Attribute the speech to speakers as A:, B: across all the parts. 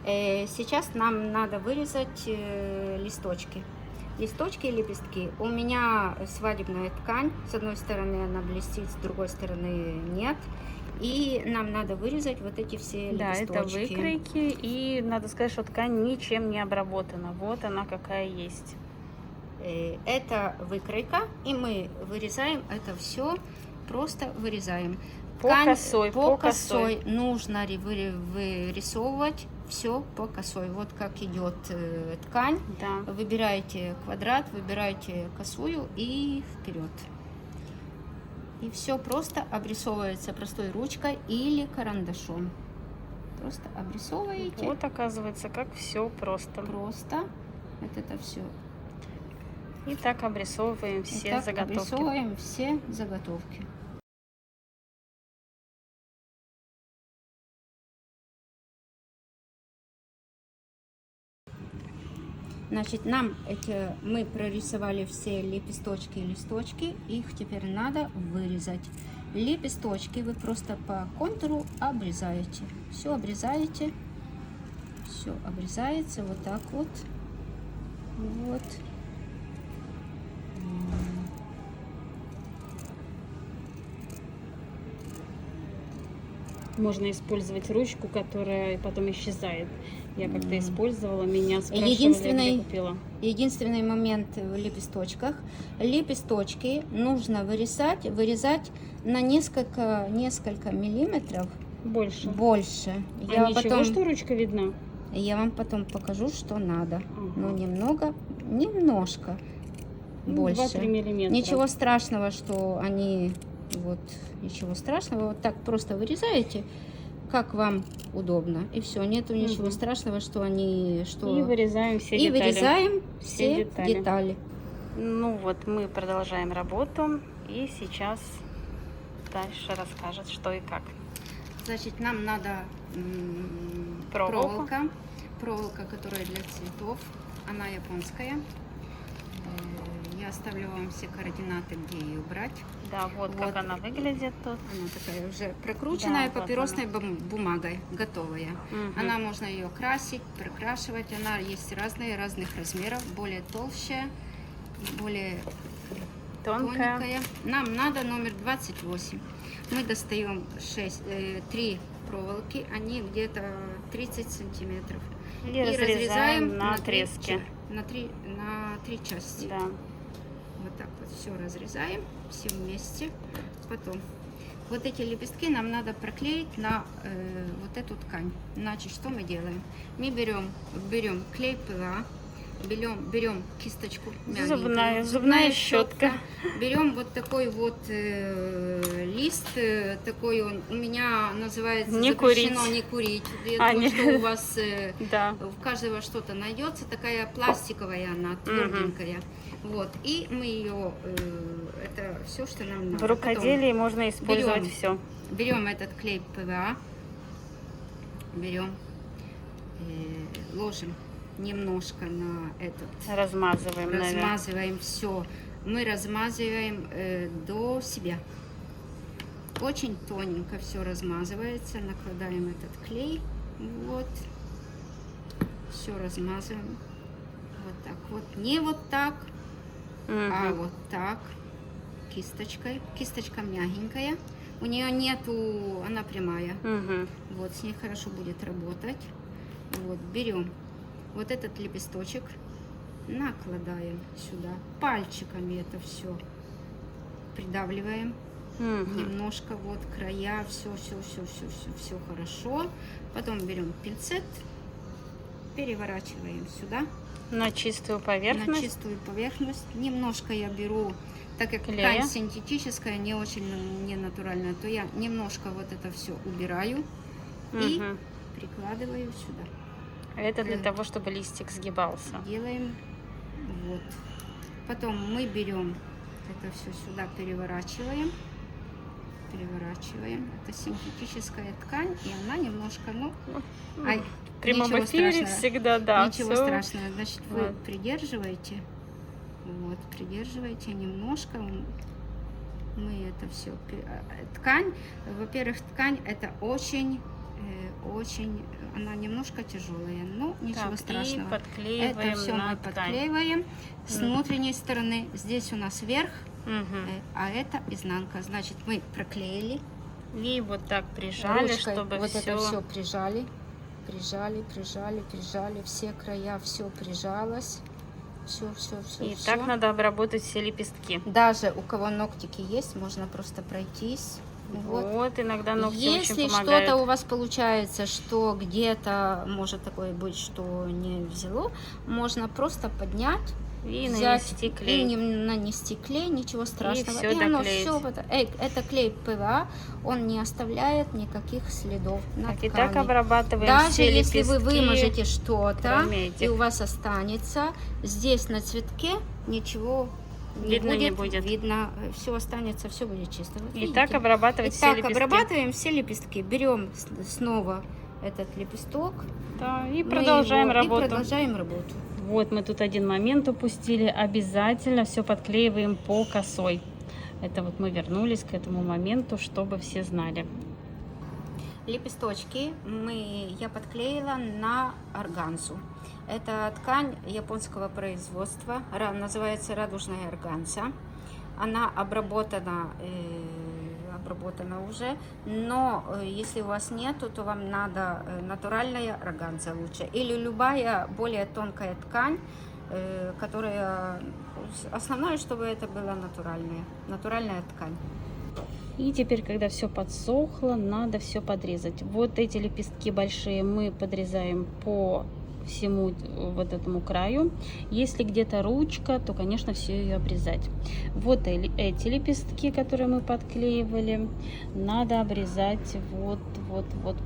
A: Сейчас нам надо вырезать листочки. Листочки и лепестки. У меня свадебная ткань. С одной стороны она блестит, с другой стороны нет. И нам надо вырезать вот эти все
B: Да,
A: лепесточки.
B: это выкройки, и надо сказать, что ткань ничем не обработана. Вот она какая есть.
A: Это выкройка, и мы вырезаем это все, просто вырезаем.
B: По
A: косой нужно вырисовывать все по косой. Вот как идет ткань.
B: Да.
A: Выбираете квадрат, выбираете косую и вперед. И все просто обрисовывается простой ручкой или карандашом. Просто обрисовываете.
B: Вот оказывается, как все просто.
A: Просто вот это все.
B: И так обрисовываем все заготовки.
A: Обрисовываем все заготовки. Значит, мы прорисовали все лепесточки и листочки, их теперь надо вырезать. Лепесточки вы просто по контуру обрезаете. Все обрезаете, все обрезается вот так вот. Вот.
B: Можно использовать ручку, которая потом исчезает. Я как-то использовала, меня спрашивали, где купила.
A: Единственный момент в лепесточках. Лепесточки нужно вырезать на несколько миллиметров больше.
B: Ничего, что ручка видна?
A: Я вам потом покажу, что надо. Но немножко больше.
B: 2-3 миллиметра.
A: Ничего страшного, что они... Вот, ничего страшного. Вот так просто вырезаете, как вам удобно. И все, нету ничего страшного, что они...
B: И вырезаем все детали.
A: Вырезаем все детали.
B: Ну вот, мы продолжаем работу. И сейчас дальше расскажет, что и как.
A: Значит, нам надо проволока, которая для цветов. Она японская. Я оставлю вам все координаты, где ее брать.
B: Да, вот как она выглядит тут.
A: Она такая уже прокрученная, да, папиросной бумагой, готовая. Она, можно ее красить, прокрашивать. Она есть разных размеров, более толще, более тонкая. Нам надо номер 28. Мы достаем 3 проволоки, они где-то 30 сантиметров.
B: И разрезаем на отрезки.
A: На 3 части.
B: Да.
A: Вот так вот все разрезаем, все вместе. Потом вот эти лепестки нам надо проклеить на вот эту ткань. Значит, что мы делаем? Мы берем клей ПВА, берем кисточку,
B: зубная щетка.
A: Берем вот такой вот лист, такой он у меня называется запрещено не курить. Я думаю, что у вас у каждого что-то найдется, такая пластиковая она, тверденькая. Вот, и мы ее, это все, что нам надо.
B: В рукоделии потом можно использовать все.
A: Берем этот клей ПВА, ложим немножко на этот.
B: Размазываем
A: все. Мы размазываем до себя. Очень тоненько все размазывается. Накладаем этот клей. Вот. Все размазываем. Вот так вот. Не вот так, а вот так. Кисточкой. Кисточка мягенькая. У нее нету, она прямая. Вот, с ней хорошо будет работать. Вот, берем вот этот лепесточек, накладаем сюда, пальчиками это все придавливаем. Немножко вот края, все хорошо. Потом берем пинцет, переворачиваем сюда.
B: На чистую поверхность.
A: Немножко я беру, так как ткань синтетическая, не очень не натуральная, то я немножко вот это все убираю и прикладываю сюда.
B: Это для того, чтобы листик сгибался.
A: Делаем вот. Потом мы берем это все сюда, переворачиваем. Это синтетическая ткань, и она немножко,
B: в прямом эфире всегда, да.
A: Ничего страшного. Значит, вы придерживаете. Вот, придерживаете немножко. Мы это все. Ткань, во-первых, ткань это очень она немножко тяжелая, но ничего
B: Так,
A: страшного.
B: и подклеиваем
A: Это все
B: на
A: мы
B: ткань.
A: подклеиваем с
B: Мгм.
A: внутренней стороны. Здесь у нас верх,
B: Мгм.
A: а это изнанка. Значит, мы проклеили.
B: И вот так прижали,
A: Ручкой
B: чтобы
A: вот
B: все...
A: это все прижали. Прижали, прижали, прижали. Все края, все прижалось. Все.
B: И так надо обработать все лепестки.
A: Даже у кого ногтики есть, можно просто пройтись.
B: Вот, иногда ногти очень
A: Если
B: помогают.
A: что-то у вас получается, что где-то может такое быть, что не взяло, можно просто поднять,
B: И
A: взять
B: нанести клей.
A: и нанести клей, ничего страшного.
B: всё
A: оно
B: доклеить.
A: все, это клей ПВА, он не оставляет никаких следов на
B: Так, и
A: ткани.
B: так обрабатываем
A: Даже
B: все
A: если вы
B: лепестки,
A: выможете что-то,
B: кроме этих.
A: и у вас останется, здесь на цветке ничего
B: Видно не будет.
A: Видно, все останется, все будет чисто. Вот
B: И
A: видите?
B: так обрабатывать все
A: Итак,
B: лепестки.
A: обрабатываем все лепестки. Берем снова этот лепесток.
B: Да, и
A: мы
B: продолжаем
A: его-
B: работу.
A: И продолжаем работу.
B: Вот мы тут один момент упустили. Обязательно все подклеиваем по косой. Это вот мы вернулись к этому моменту, чтобы все знали.
A: Лепесточки я подклеила на органзу. Это ткань японского производства, называется радужная органза. Она обработана уже, но если у вас нету, то вам надо натуральная органза лучше. Или любая более тонкая ткань, которая... Основное, чтобы это была натуральная ткань.
B: И теперь, когда все подсохло, надо все подрезать. Вот эти лепестки большие мы подрезаем по всему вот этому краю. Если где-то ручка, то, конечно, все ее обрезать. Вот эти лепестки, которые мы подклеивали, надо обрезать вот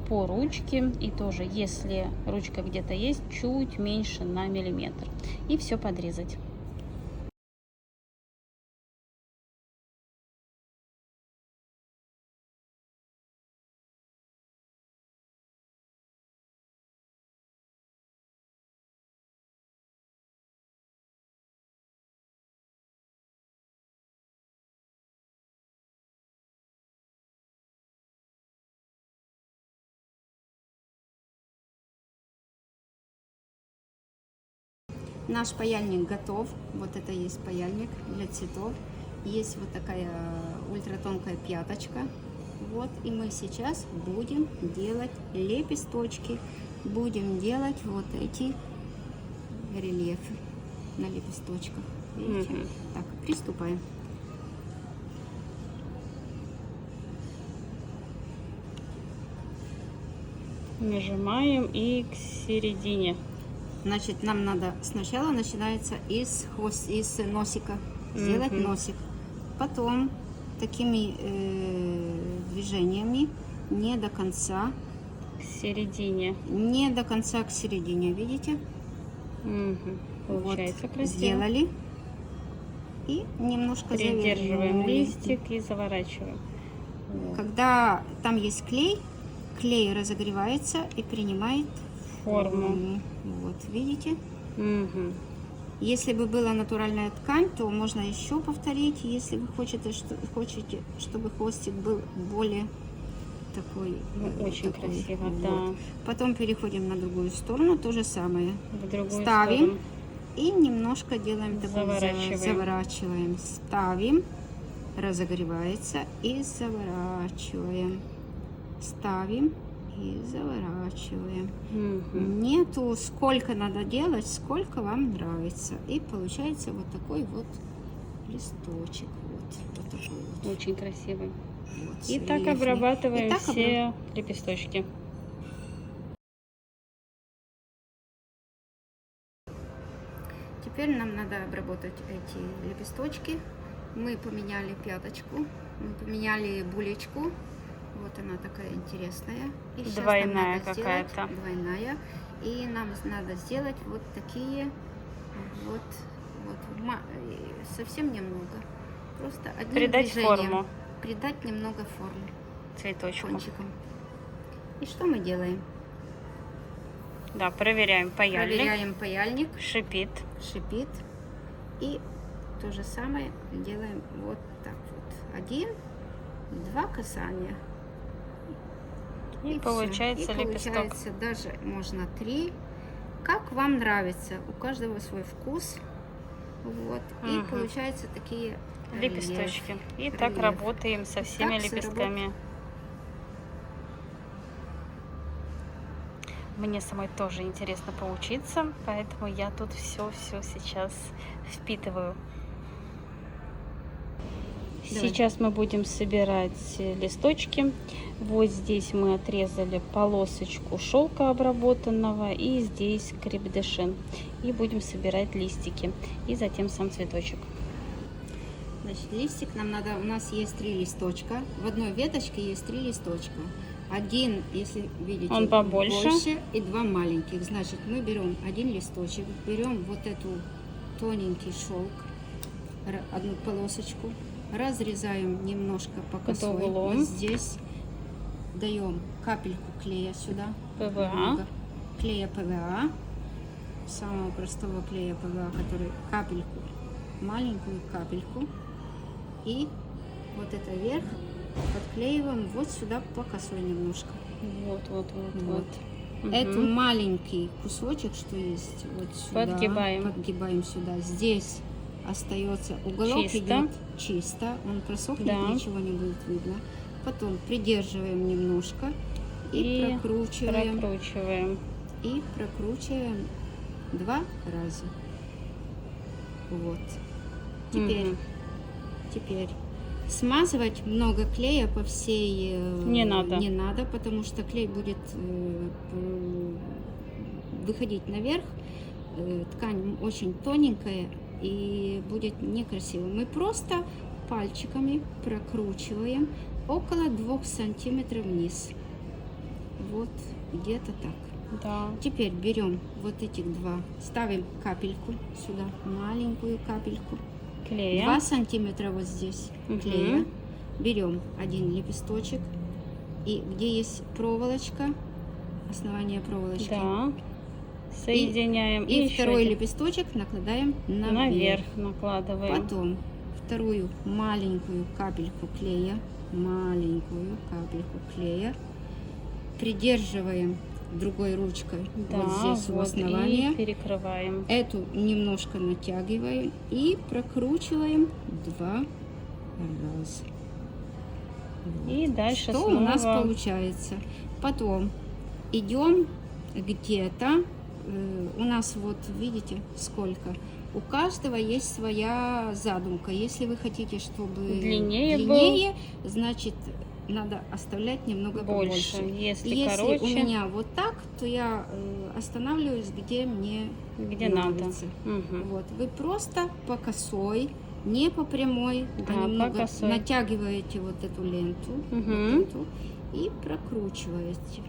B: по ручке. И тоже, если ручка где-то есть, чуть меньше на миллиметр. И все подрезать.
A: Наш паяльник готов. Вот это есть паяльник для цветов. Есть вот такая ультратонкая пяточка. Вот, и мы сейчас будем делать лепесточки. Будем делать вот эти рельефы на лепесточках. Видите? Так, приступаем.
B: Нажимаем и к середине.
A: Значит, нам надо сначала начинается из носика. Сделать носик. Потом такими движениями не до конца.
B: К середине.
A: Не до конца к середине, видите?
B: Получается
A: вот,
B: красиво.
A: сделали. И немножко
B: Придерживаем
A: завернули.
B: листик и заворачиваем.
A: Когда там есть клей, клей разогревается и принимает
B: Форму.
A: Вот, видите?
B: Мгм.
A: Если бы была натуральная ткань, то можно еще повторить, если вы хотите, чтобы хвостик был более такой.
B: Ну, очень
A: такой.
B: красиво,
A: Вот.
B: да.
A: Потом переходим на другую сторону, то же самое.
B: В другую
A: Ставим
B: сторону.
A: и немножко делаем такой,
B: Заворачиваем.
A: заворачиваем. Ставим, разогревается и заворачиваем. Ставим и заворачиваем.
B: Мгм.
A: Нету сколько надо делать, сколько вам нравится. И получается вот такой вот листочек. Вот такой вот.
B: Очень красивый.
A: Вот,
B: И так
A: рельефный.
B: обрабатываем
A: И так
B: все лепесточки.
A: Теперь нам надо обработать эти лепесточки. Мы поменяли пяточку, мы поменяли булечку. Вот она такая интересная. И сейчас
B: Двойная
A: нам надо сделать
B: какая-то.
A: двойная. И нам надо сделать вот такие совсем немного. Просто одним
B: Придать
A: движением.
B: форму
A: Придать немного формы
B: цветочку.
A: кончиком. И что мы делаем?
B: Да, проверяем паяльник.
A: Проверяем паяльник.
B: Шипит.
A: Шипит. И то же самое делаем вот так вот. 1, 2 касания.
B: И
A: всё.
B: получается
A: И
B: лепесток.
A: получается даже можно 3, как вам нравится. У каждого свой вкус. Вот. И
B: Мгм.
A: получаются такие
B: Лепесточки. И так
A: рельеф.
B: работаем со всеми
A: Так всё
B: лепестками. Мне самой тоже интересно поучиться, поэтому я тут все сейчас впитываю.
A: Давай.
B: Сейчас мы будем собирать листочки. Вот здесь мы отрезали полосочку шелка обработанного, и здесь крепдешин. И будем собирать листики, и затем сам цветочек.
A: Значит, листик нам надо, у нас есть 3 листочка. В одной веточке есть 3 листочка. Один, если видите,
B: Он побольше.
A: больше, и 2 маленьких. Значит, мы берем один листочек, берем вот эту тоненький шелк, одну полосочку, разрезаем немножко по косой.
B: углом.
A: Вот здесь даем капельку клея сюда.
B: ПВА.
A: Немного клея ПВА. Самого простого клея ПВА, который капельку, маленькую капельку. И вот это вверх подклеиваем вот сюда по косой немножко.
B: Вот. Мгм.
A: Эту маленький кусочек, что есть, вот сюда, подгибаем сюда. Здесь остается уголок,
B: Чисто.
A: идет чисто, он просохнет,
B: Да.
A: ничего не будет видно. Потом придерживаем немножко и прокручиваем. И прокручиваем 2 раза. Вот. Теперь смазывать много клея по всей
B: Не надо.
A: не надо, потому что клей будет выходить наверх. Ткань очень тоненькая и будет некрасиво. Мы просто пальчиками прокручиваем около 2 сантиметров вниз. Вот где-то так.
B: Да.
A: Теперь берем вот этих 2, ставим капельку сюда, маленькую капельку.
B: Клея.
A: 2 сантиметра вот здесь клея. Берем один лепесточек, и где есть проволочка, основание проволочки,
B: Да. Соединяем.
A: и
B: еще
A: второй
B: один.
A: лепесточек накладаем наверх.
B: Наверх накладываем.
A: Потом вторую маленькую капельку клея, придерживаем другой ручкой
B: Да,
A: вот здесь у основания.
B: И перекрываем.
A: Эту немножко натягиваем и прокручиваем 2 раза.
B: И дальше
A: Что
B: снова
A: у нас получается? Потом идем где-то, у нас вот видите сколько, у каждого есть своя задумка. Если вы хотите, чтобы
B: длиннее
A: значит надо оставлять немного
B: больше.
A: побольше.
B: Если
A: Если
B: короче,
A: у меня вот так, то я останавливаюсь, где мне нравится.
B: Угу.
A: Вот, вы просто по косой, не по прямой,
B: Да,
A: а немного
B: по косой.
A: натягиваете вот эту ленту,
B: Мгм.
A: вот эту, и прокручиваете.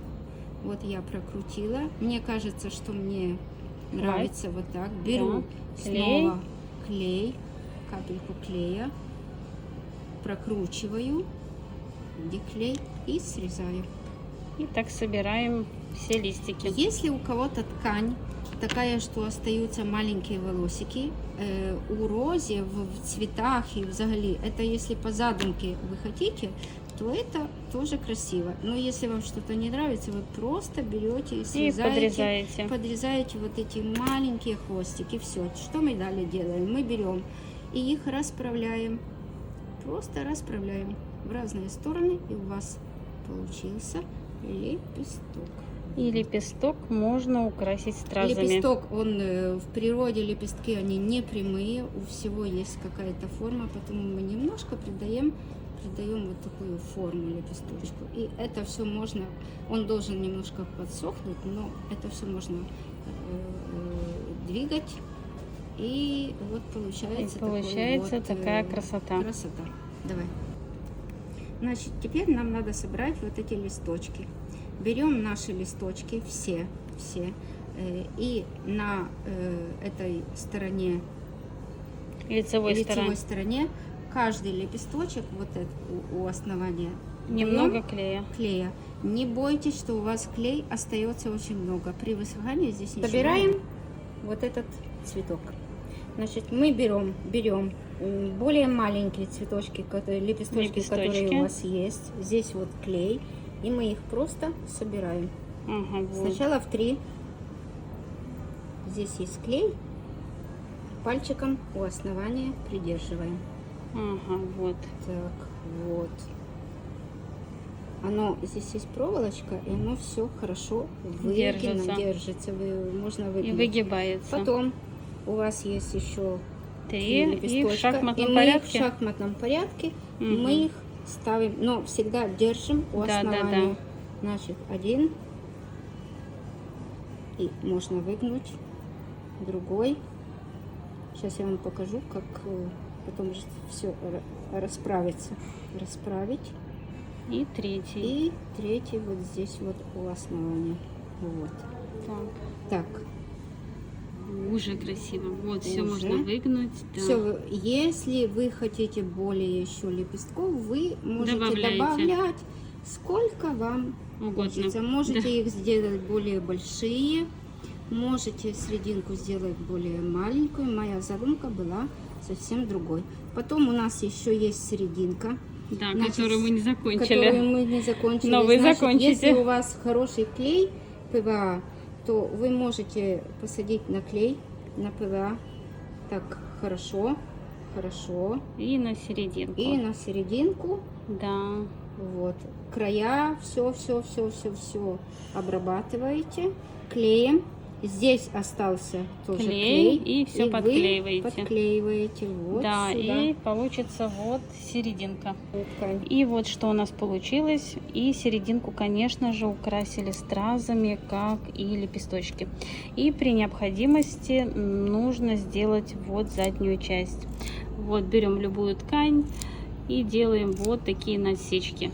A: Вот я прокрутила. Мне кажется, что мне нравится вот так. Беру
B: Клей.
A: снова клей, капельку клея, прокручиваю, где клей, и срезаю.
B: И так собираем все листики.
A: Если у кого-то ткань такая, что остаются маленькие волосики, у розе в цветах и взагалі, это если по задумке вы хотите, то это тоже красиво. Но если вам что-то не нравится, вы просто берете и
B: И
A: срезаете,
B: подрезаете.
A: вот эти маленькие хвостики. Все. Что мы далее делаем? Мы берем и их расправляем. Просто расправляем в разные стороны, и у вас получился лепесток.
B: И лепесток можно украсить стразами.
A: Лепесток, он в природе, лепестки, они не прямые, у всего есть какая-то форма, поэтому мы немножко придаем вот такую форму лепесточку. И это все можно, он должен немножко подсохнуть, но это все можно двигать. И вот получается,
B: такая красота.
A: Давай. Значит, теперь нам надо собрать вот эти листочки. Берем наши листочки, все, и на этой стороне,
B: лицевой
A: стороне, каждый лепесточек, вот это у основания,
B: немного
A: даем клея. Не бойтесь, что у вас клей остается очень много. При высыхании здесь ничего. Собираем вот этот цветок. Значит, мы берем более маленькие цветочки, лепесточки, которые у вас есть. Здесь вот клей. И мы их просто собираем.
B: Ага, вот.
A: Сначала в 3. Здесь есть клей. Пальчиком у основания придерживаем.
B: Ага, вот.
A: Так, вот. Оно, здесь есть проволочка, и оно все хорошо держится. Можно
B: И
A: выгнуть.
B: выгибается.
A: Потом у вас есть еще
B: 3 и в
A: лепесточка,
B: шахматном
A: и мы
B: порядке.
A: в шахматном порядке
B: Мгм.
A: мы их ставим, но всегда держим у
B: Да, да,
A: основания.
B: да.
A: Значит, 1. И можно выгнуть. Другой. Сейчас я вам покажу, как потом все расправится. Расправить.
B: И 3.
A: И 3 вот здесь вот у основания. Вот.
B: Так.
A: Так.
B: Уже красиво. Вот, все
A: Уже.
B: можно выгнуть. Да.
A: Все, если вы хотите более еще лепестков, вы можете
B: Добавляете.
A: добавлять сколько вам
B: Угодно.
A: хочется. Можете
B: Да.
A: их сделать более большие, можете серединку сделать более маленькую. Моя задумка была совсем другой. Потом у нас еще есть серединка,
B: Да,
A: значит,
B: которую мы не закончили.
A: которую мы не закончили.
B: Но вы
A: Значит,
B: закончите.
A: если у вас хороший клей ПВА, то вы можете посадить на клей, на ПВА. Так, хорошо.
B: И на серединку.
A: И на серединку.
B: Да.
A: Вот. Края, все обрабатываете клеем. Здесь остался тоже клей.
B: И все
A: вы
B: подклеиваете.
A: подклеиваете вот
B: Да,
A: сюда.
B: и получится вот серединка.
A: Вот ткань.
B: И вот что у нас получилось. И серединку, конечно же, украсили стразами, как и лепесточки. И при необходимости нужно сделать вот заднюю часть. Вот берем любую ткань и делаем вот такие насечки.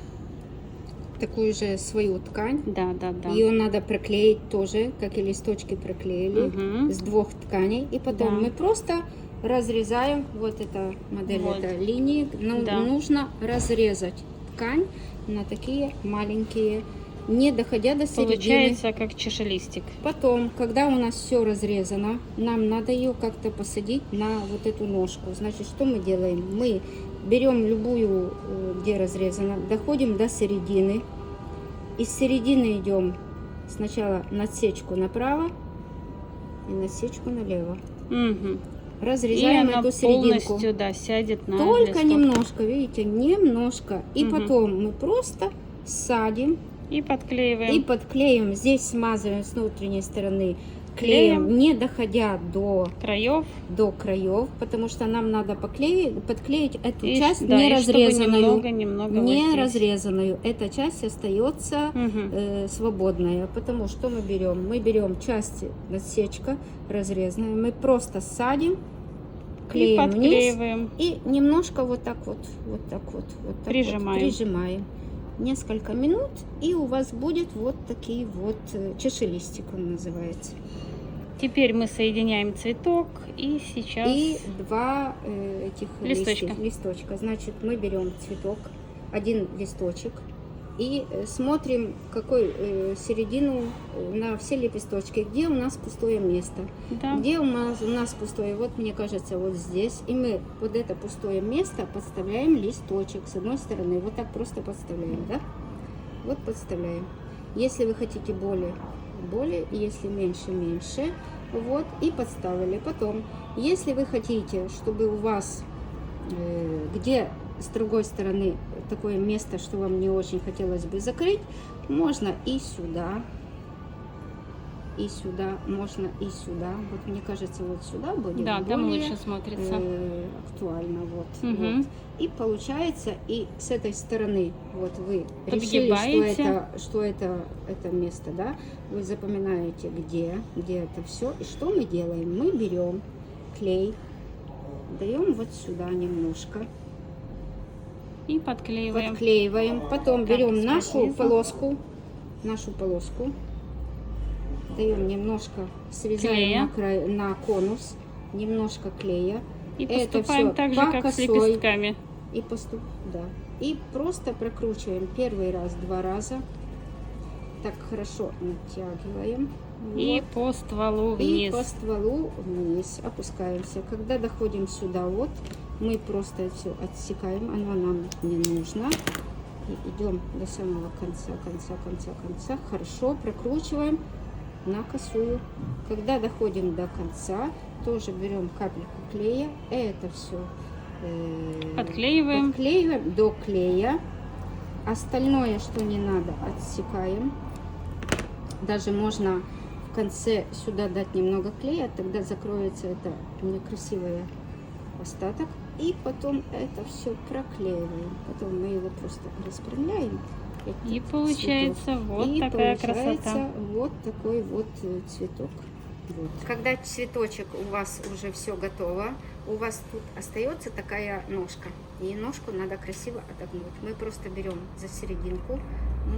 A: Такую же свою ткань.
B: Да.
A: Ее надо проклеить тоже, как и листочки проклеили,
B: Мгм.
A: с 2 тканей. И потом
B: Да.
A: мы просто разрезаем, вот эта модель,
B: Вот.
A: это линии.
B: Да.
A: Нужно разрезать ткань на такие маленькие, не доходя до середины.
B: Получается как чашелистик.
A: Потом, когда у нас все разрезано, нам надо ее как-то посадить на вот эту ножку. Значит, что мы делаем? Мы берем любую, где разрезано, доходим до середины. Из середины идем сначала насечку направо и насечку налево.
B: Угу.
A: Разрезаем
B: И она
A: эту серединку.
B: полностью, да, сядет на
A: Только
B: листок.
A: немножко, видите, немножко. И
B: Мгм.
A: потом мы просто садим
B: И подклеиваем.
A: и подклеим. Здесь смазываем с внутренней стороны клеем, не доходя до
B: краев.
A: краев, потому что нам надо подклеить эту
B: И,
A: часть
B: да,
A: не
B: и чтобы
A: разрезанную.
B: немного
A: Не
B: вот здесь.
A: разрезанную. Эта часть остается
B: Мгм.
A: свободная. Потому что мы берем? Мы берем часть насечка разрезанную, мы просто садим,
B: И
A: клеим вниз
B: подклеиваем.
A: и немножко вот так вот
B: Прижимаем.
A: прижимаем. Несколько минут, и у вас будет вот такие вот чашелистик, он называется.
B: Теперь мы соединяем цветок и сейчас
A: И 2 этих
B: Листочка.
A: листочка. Значит, мы берем цветок, 1 листочек, и смотрим, какой середину на все лепесточки, где у нас пустое место.
B: да,
A: Где у нас пустое? Вот мне кажется, вот здесь. И мы под это пустое место подставляем листочек с одной стороны. Вот так просто подставляем, да? Вот подставляем. Если вы хотите более, если меньше. Вот, и подставили. Потом, если вы хотите, чтобы у вас, где с другой стороны такое место, что вам не очень хотелось бы закрыть, можно и сюда, можно и сюда. Вот мне кажется, вот сюда будет
B: да, там
A: более
B: лучше смотрится.
A: актуально. Вот,
B: Мгм.
A: вот. И получается, и с этой стороны, вот вы решили,
B: Подгибаете.
A: что это место, да, вы запоминаете, где это все. И что мы делаем? Мы берем клей, даем вот сюда немножко,
B: И подклеиваем.
A: подклеиваем, потом
B: Так,
A: берем нашу
B: снизу.
A: полоску, даем немножко,
B: Клея.
A: срезаем на конус, немножко клея.
B: И
A: Это
B: поступаем
A: всё
B: так же,
A: по
B: как с
A: косой.
B: лепестками.
A: И просто прокручиваем первый раз, 2 раза. Так хорошо натягиваем.
B: И
A: Вот.
B: по стволу
A: И
B: вниз.
A: по стволу вниз опускаемся. Когда доходим сюда, вот мы просто все отсекаем, оно нам не нужно. И идем до самого конца. Хорошо прокручиваем на косую. Когда доходим до конца, тоже берем капельку клея. Это все
B: Подклеиваем.
A: подклеиваем до клея. Остальное, что не надо, отсекаем. Даже можно в конце сюда дать немного клея, тогда закроется это некрасивый остаток. И потом это все проклеиваем. Потом мы его просто распрямляем.
B: И получается
A: цветов.
B: вот
A: И
B: такая
A: получается
B: красота.
A: вот такой вот цветок. Вот. Когда цветочек у вас уже все готово, у вас тут остается такая ножка. И ножку надо красиво отогнуть. Мы просто берем за серединку,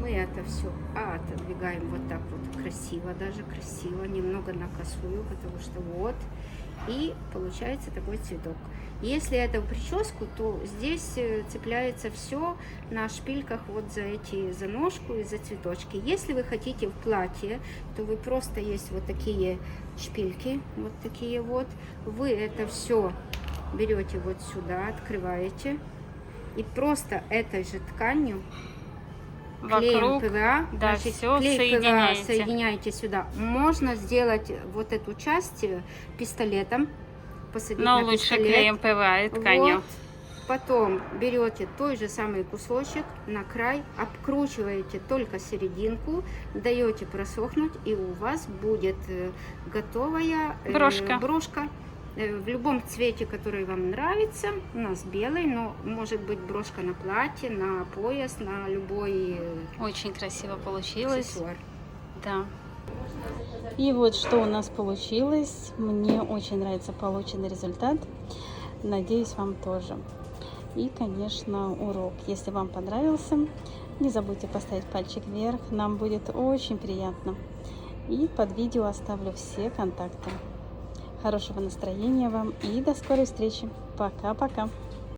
A: мы это все отодвигаем вот так вот красиво, даже красиво, немного на косую, потому что вот. И получается такой цветок. Если это в прическу, то здесь цепляется все на шпильках вот за ножку и за цветочки. Если вы хотите в платье, то вы просто есть вот такие шпильки, вот такие вот. Вы это все берете вот сюда, открываете и просто этой же тканью клеем
B: Вокруг,
A: ПВА,
B: да,
A: значит,
B: все
A: клей ПВА
B: соединяете.
A: соединяете сюда. Можно сделать вот эту часть пистолетом, посадить
B: Но
A: на
B: лучше
A: пистолет.
B: клеем ПВА и тканью.
A: Вот. Потом берете той же самый кусочек на край, обкручиваете только серединку, даете просохнуть, и у вас будет готовая брошка. В любом цвете, который вам нравится. У нас белый, но может быть брошка на платье, на пояс, на любой
B: Очень красиво получилось.
A: аксессуар.
B: Да. И вот что у нас получилось. Мне очень нравится полученный результат. Надеюсь, вам тоже. И, конечно, урок. Если вам понравился, не забудьте поставить пальчик вверх. Нам будет очень приятно. И под видео оставлю все контакты. Хорошего настроения вам и до скорой встречи. Пока-пока.